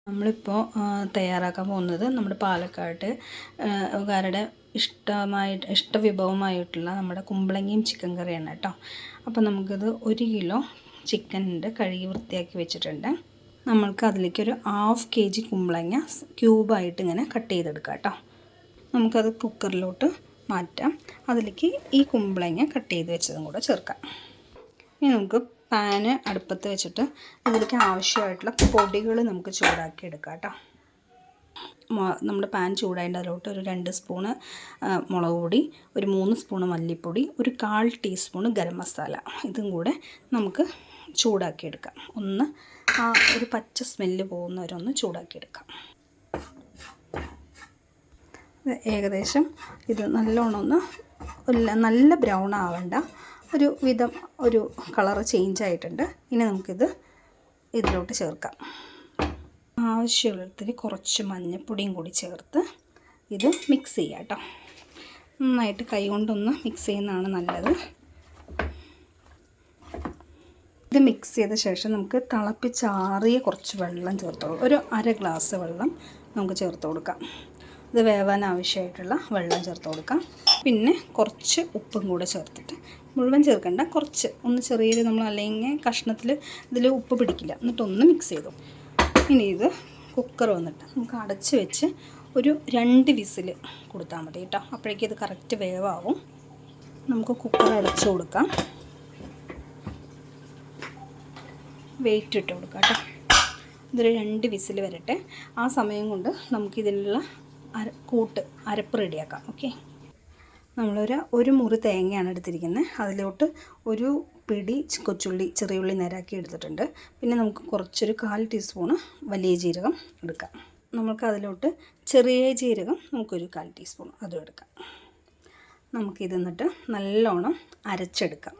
നമ്മളിപ്പോൾ തയ്യാറാക്കാൻ പോകുന്നത് നമ്മുടെ പാലക്കാട്ടുകാരുടെ ഇഷ്ടവിഭവമായിട്ടുള്ള നമ്മുടെ കുമ്പളങ്ങിയും ചിക്കൻ കറിയാണ് കേട്ടോ. അപ്പോൾ നമുക്കിത് 1 കിലോ ചിക്കനുണ്ട്, കഴുകി വൃത്തിയാക്കി വെച്ചിട്ടുണ്ട്. നമ്മൾക്ക് അതിലേക്ക് ഒരു 1/2 kg കുമ്പളങ്ങ ക്യൂബായിട്ട് ഇങ്ങനെ കട്ട് ചെയ്തെടുക്കാം കേട്ടോ. നമുക്കത് കുക്കറിലോട്ട് മാറ്റാം. അതിലേക്ക് ഈ കുമ്പളങ്ങ കട്ട് ചെയ്ത് വെച്ചതും കൂടെ ചേർക്കാം. ഇനി നമുക്ക് പാന് അടുപ്പത്ത് വെച്ചിട്ട് ഇതിലേക്ക് ആവശ്യമായിട്ടുള്ള പൊടികൾ നമുക്ക് ചൂടാക്കി എടുക്കാം കേട്ടോ. നമ്മുടെ പാൻ ചൂടായിട്ട് അതിലോട്ട് ഒരു 2 സ്പൂണ് മുളക് പൊടി, ഒരു 3 സ്പൂണ് മല്ലിപ്പൊടി, ഒരു 1/4 ടീസ്പൂണ് ഗരം മസാല, ഇതും കൂടെ നമുക്ക് ചൂടാക്കി എടുക്കാം. ഒന്ന് ഒരു പച്ച സ്മെല്ല് പോകുന്നവരൊന്ന് ചൂടാക്കി എടുക്കാം. ഏകദേശം ഇത് നല്ലോണം ഒന്ന് നല്ല ബ്രൗൺ ആവണ്ട, ഒരു വിധം ഒരു കളർ ചേഞ്ച് ആയിട്ടുണ്ട്. ഇനി നമുക്കിത് ഇതിലോട്ട് ചേർക്കാം. ആവശ്യമുള്ളതിൽ കുറച്ച് മഞ്ഞൾപ്പൊടിയും കൂടി ചേർത്ത് ഇത് മിക്സ് ചെയ്യാം കേട്ടോ. നന്നായിട്ട് കൈ കൊണ്ടൊന്ന് മിക്സ് ചെയ്യുന്നതാണ് നല്ലത്. ഇത് മിക്സ് ചെയ്ത ശേഷം നമുക്ക് തിളപ്പിച്ചാറിയ കുറച്ച് വെള്ളം ചേർത്ത് ഒരു 1/2 ഗ്ലാസ് വെള്ളം നമുക്ക് ചേർത്ത് കൊടുക്കാം. ഇത് വേവാൻ ആവശ്യമായിട്ടുള്ള വെള്ളം ചേർത്ത് കൊടുക്കാം. പിന്നെ കുറച്ച് ഉപ്പും കൂടെ ചേർത്തിട്ട്, മുഴുവൻ ചേർക്കണ്ട, കുറച്ച് ഒന്ന് ചെറിയൊരു, നമ്മൾ അല്ലെങ്കിൽ കഷ്ണത്തിൽ ഇതിൽ ഉപ്പ് പിടിക്കില്ല, എന്നിട്ടൊന്ന് മിക്സ് ചെയ്തു. ഇനി ഇത് കുക്കർ വന്നിട്ട് നമുക്ക് അടച്ച് വെച്ച് ഒരു 2 വിസിൽ കൊടുത്താൽ മതി കേട്ടോ. അപ്പോഴേക്കും ഇത് കറക്റ്റ് വേവാവും. നമുക്ക് കുക്കർ അടച്ച് കൊടുക്കാം, വെയിറ്റ് ഇട്ട് കൊടുക്കാം കേട്ടോ. ഇതൊരു 2 വിസിൽ വരട്ടെ. ആ സമയം കൊണ്ട് നമുക്കിതിനുള്ള അരപ്പ് റെഡിയാക്കാം. ഓക്കെ, ഒരു മുറി തേങ്ങയാണ് എടുത്തിരിക്കുന്നത്. അതിലോട്ട് ഒരു പിടി കൊച്ചുള്ളി, ചെറിയുള്ളി നേരാക്കി എടുത്തിട്ടുണ്ട്. പിന്നെ നമുക്ക് കുറച്ചൊരു 1/4 ടീസ്പൂണ് വലിയ ജീരകം എടുക്കാം. നമുക്ക് അതിലോട്ട് ചെറിയ ജീരകം നമുക്കൊരു 1/4 ടീസ്പൂൺ അതും എടുക്കാം. നമുക്കിത് എന്നിട്ട് നല്ലോണം അരച്ചെടുക്കാം.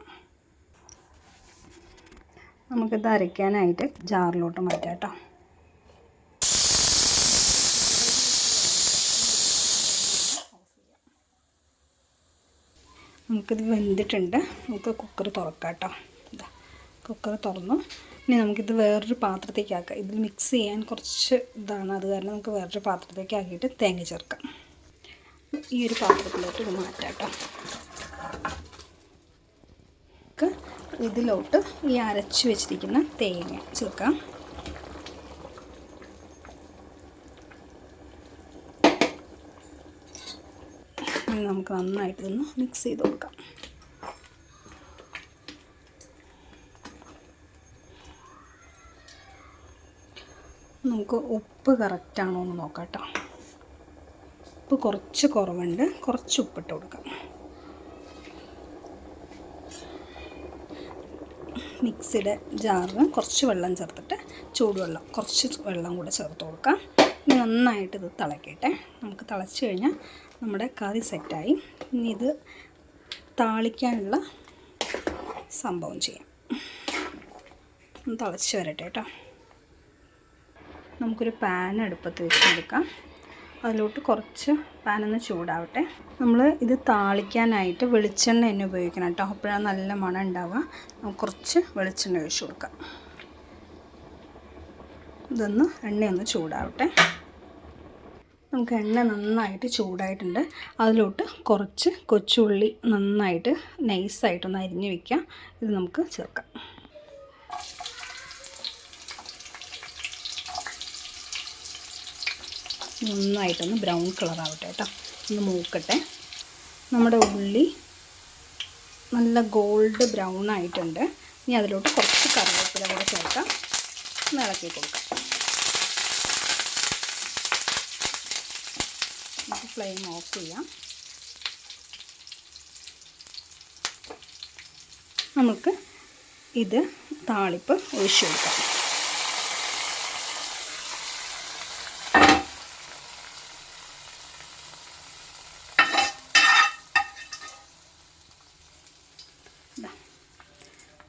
നമുക്കിത് അരയ്ക്കാനായിട്ട് ജാറിലോട്ട് മാറ്റാം കേട്ടോ. നമുക്കിത് വെന്തിട്ടുണ്ട്. നമുക്ക് കുക്കർ തുറക്കാം കേട്ടോ. കുക്കർ തുറന്നു. ഇനി നമുക്കിത് വേറൊരു പാത്രത്തേക്ക് ആക്കാം. ഇതിൽ മിക്സ് ചെയ്യാൻ കുറച്ച് ഇതാണ്, അത് കാരണം നമുക്ക് വേറൊരു പാത്രത്തേക്ക് ആക്കിയിട്ട് തേങ്ങ ചേർക്കാം. ഈ ഒരു പാത്രത്തിലോട്ട് ഇത് മാറ്റാം കേട്ടോ. നമുക്ക് ഇതിലോട്ട് ഈ അരച്ച് വെച്ചിരിക്കുന്ന തേങ്ങ ചേർക്കാം. നമുക്ക് നന്നായിട്ട് ഇതൊന്ന് മിക്സ് ചെയ്ത് കൊടുക്കാം. നമുക്ക് ഉപ്പ് കറക്റ്റാണോ എന്ന് നോക്കാം കേട്ടോ. ഉപ്പ് കുറച്ച് കുറവുണ്ട്, കുറച്ച് ഉപ്പിട്ട് കൊടുക്കാം. മിക്സിയുടെ ജാറിന് കുറച്ച് വെള്ളം ചേർത്തിട്ട്, ചൂടുവെള്ളം കുറച്ച് വെള്ളം കൂടെ ചേർത്ത് കൊടുക്കാം. ഇനി നന്നായിട്ട് ഇത് തിളക്കട്ടെ. നമുക്ക് തിളച്ച് കഴിഞ്ഞാൽ നമ്മുടെ കറി സെറ്റായി. ഇനി ഇത് താളിക്കാനുള്ള സംഭവം ചെയ്യാം. ഒന്ന് തിളച്ച് വരട്ടെ കേട്ടോ. നമുക്കൊരു പാൻ അടുപ്പത്ത് വെച്ചെടുക്കാം. അതിലോട്ട് കുറച്ച് പാനൊന്ന് ചൂടാവട്ടെ. നമ്മൾ ഇത് താളിക്കാനായിട്ട് വെളിച്ചെണ്ണ തന്നെ ഉപയോഗിക്കണം കേട്ടോ. അപ്പോഴാണ് നല്ല മണം ഉണ്ടാവുക. നമുക്ക് കുറച്ച് വെളിച്ചെണ്ണ ഒഴിച്ച് കൊടുക്കാം. എണ്ണയൊന്ന് ചൂടാവട്ടെ. നമുക്ക് എണ്ണ നന്നായിട്ട് ചൂടായിട്ടുണ്ട്. അതിലോട്ട് കുറച്ച് കൊച്ചുള്ളി നന്നായിട്ട് നൈസായിട്ടൊന്ന് അരിഞ്ഞ് വയ്ക്കാം. ഇത് നമുക്ക് ചേർക്കാം. നന്നായിട്ടൊന്ന് ബ്രൗൺ കളറാവട്ടെ കേട്ടോ. ഒന്ന് മൂക്കട്ടെ. നമ്മുടെ ഉള്ളി നല്ല ഗോൾഡ് ബ്രൗൺ ആയിട്ടുണ്ട്. ഇനി അതിലോട്ട് കുറച്ച് കറിവേപ്പില കൂടെ ചേർക്കാം. ഒന്ന് ഇളക്കി കൊടുക്കാം. നമുക്ക് ഫ്ലെയിം ഓഫ് ചെയ്യാം. നമുക്ക് ഇത് താളിപ്പ് ഒഴിച്ചു കൊടുക്കാം.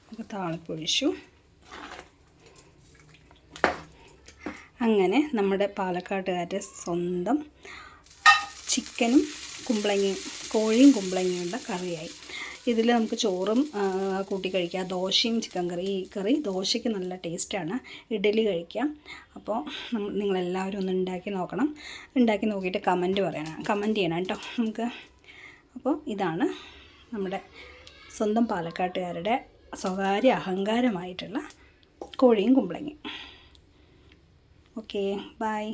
നമുക്ക് താളിപ്പ് ഒഴിച്ചു. അങ്ങനെ നമ്മുടെ പാലക്കാട്ടുകാരുടെ സ്വന്തം ചിക്കനും കുമ്പളങ്ങയും, കോഴിയും കുമ്പളങ്ങയുടെ കറിയായി. ഇതിൽ നമുക്ക് ചോറും കൂട്ടി കഴിക്കാം, ദോശയും ചിക്കൻ കറി ദോശയ്ക്ക് നല്ല ടേസ്റ്റാണ്, ഇഡ്ഡലി കഴിക്കാം. അപ്പോൾ നിങ്ങളെല്ലാവരും ഒന്ന് ഉണ്ടാക്കി നോക്കണം. ഉണ്ടാക്കി നോക്കിയിട്ട് കമൻറ്റ് ചെയ്യണം കേട്ടോ നമുക്ക്. അപ്പോൾ ഇതാണ് നമ്മുടെ സ്വന്തം പാലക്കാട്ടുകാരുടെ സ്വകാര്യ അഹങ്കാരമായിട്ടുള്ള കോഴിയും കുമ്പളങ്ങയും. Okay, by.